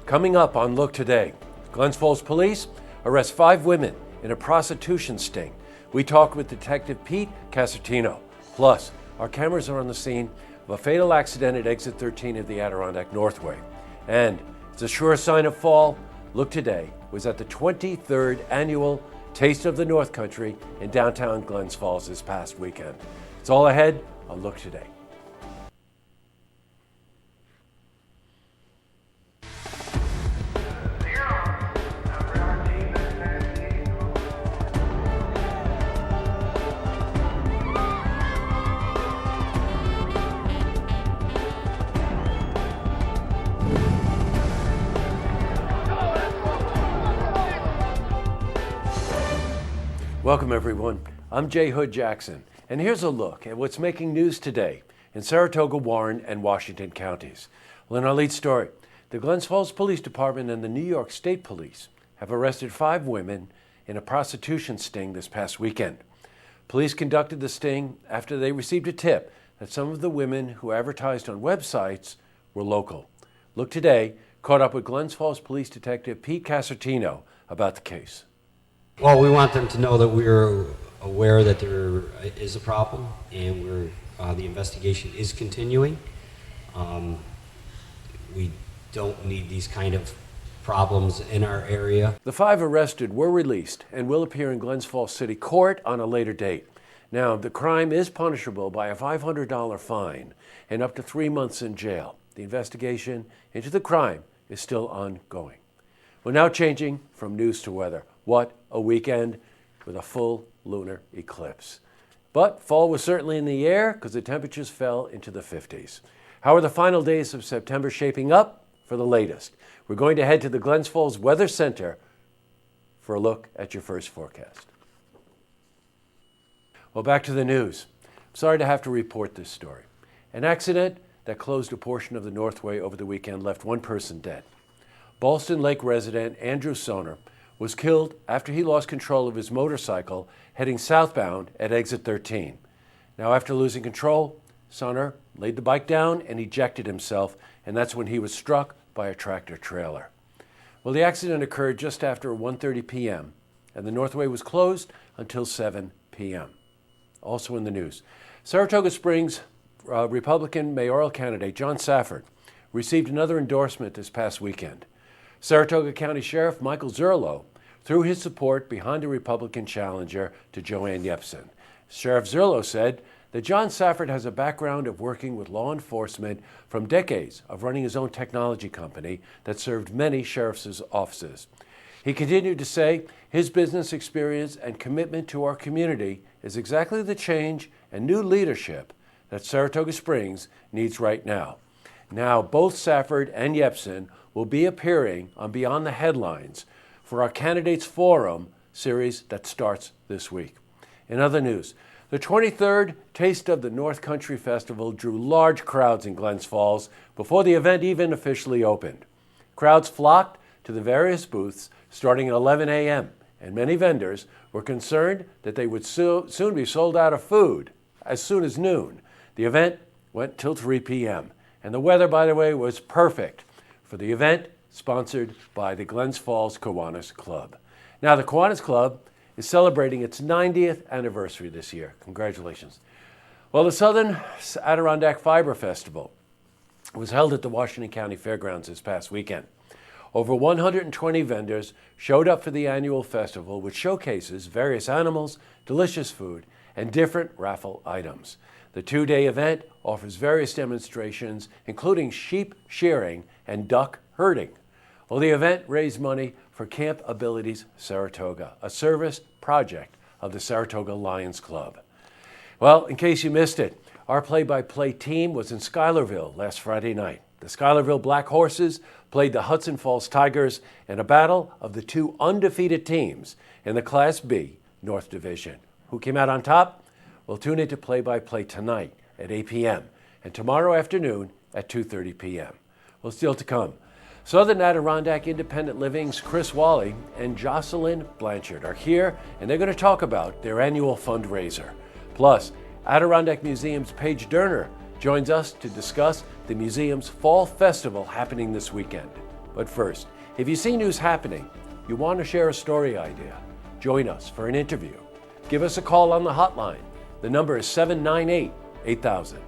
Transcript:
Coming up on Look Today, Glens Falls Police arrest 5 women in a prostitution sting. We talked with Detective Pete Casertino. Plus, our cameras are on the scene of a fatal accident at exit 13 of the Adirondack Northway. And it's a sure sign of fall. Look Today was at the 23rd annual Taste of the North Country in downtown Glens Falls this past weekend. It's all ahead on Look Today. Welcome, everyone. I'm Jay Hood Jackson, and here's a look at what's making news today in Saratoga, Warren, and Washington counties. Well, in our lead story, the Glens Falls Police Department and the New York State Police have arrested 5 women in a prostitution sting this past weekend. Police conducted the sting after they received a tip that some of the women who advertised on websites were local. Look Today caught up with Glens Falls Police Detective Pete Casertino about the case. Well, we want them to know that we're aware that there is a problem, and the investigation is continuing. We don't need these kind of problems in our area. The 5 arrested were released and will appear in Glens Falls City Court on a later date. Now, the crime is punishable by a $500 fine and up to 3 months in jail. The investigation into the crime is still ongoing. We're now changing from news to weather. What a weekend with a full lunar eclipse. But fall was certainly in the air because the temperatures fell into the 50s. How are the final days of September shaping up? For the latest, we're going to head to the Glens Falls Weather Center for a look at your first forecast. Well, back to the news. I'm sorry to have to report this story. An accident that closed a portion of the Northway over the weekend left 1 person dead. Ballston Lake resident Andrew Soner was killed after he lost control of his motorcycle heading southbound at exit 13. Now, after losing control, Soner laid the bike down and ejected himself, and that's when he was struck by a tractor trailer. Well, the accident occurred just after 1:30 p.m., and the Northway was closed until 7 p.m. Also in the news, Saratoga Springs Republican mayoral candidate John Safford received another endorsement this past weekend. Saratoga County Sheriff Michael Zerlo threw his support behind the Republican challenger to Joanne Yepsen. Sheriff Zerlo said that John Safford has a background of working with law enforcement from decades of running his own technology company that served many sheriff's offices. He continued to say his business experience and commitment to our community is exactly the change and new leadership that Saratoga Springs needs right now. Now, both Safford and Yepsen will be appearing on Beyond the Headlines for our Candidates Forum series that starts this week. In other news, the 23rd Taste of the North Country Festival drew large crowds in Glens Falls before the event even officially opened. Crowds flocked to the various booths starting at 11 a.m., and many vendors were concerned that they would soon be sold out of food as soon as noon. The event went till 3 p.m., and the weather, by the way, was perfect for the event sponsored by the Glens Falls Kiwanis Club. Now, the Kiwanis Club is celebrating its 90th anniversary this year. Congratulations. Well, the Southern Adirondack Fiber Festival was held at the Washington County Fairgrounds this past weekend. Over 120 vendors showed up for the annual festival, which showcases various animals, delicious food, and different raffle items. The 2-day event offers various demonstrations, including sheep shearing and duck herding. Well, the event raised money for Camp Abilities Saratoga, a service project of the Saratoga Lions Club. Well, in case you missed it, our play-by-play team was in Schuylerville last Friday night. The Schuylerville Black Horses played the Hudson Falls Tigers in a battle of the 2 undefeated teams in the Class B North Division. Who came out on top? Well, tune into play-by-play tonight at 8 p.m. and tomorrow afternoon at 2:30 p.m. Well, still to come. Southern Adirondack Independent Living's Chris Wally and Jocelyn Blanchard are here, and they're going to talk about their annual fundraiser. Plus, Adirondack Museum's Paige Durner joins us to discuss the museum's Fall Festival happening this weekend. But first, if you see news happening, you want to share a story idea, join us for an interview. Give us a call on the hotline. The number is 798-8000.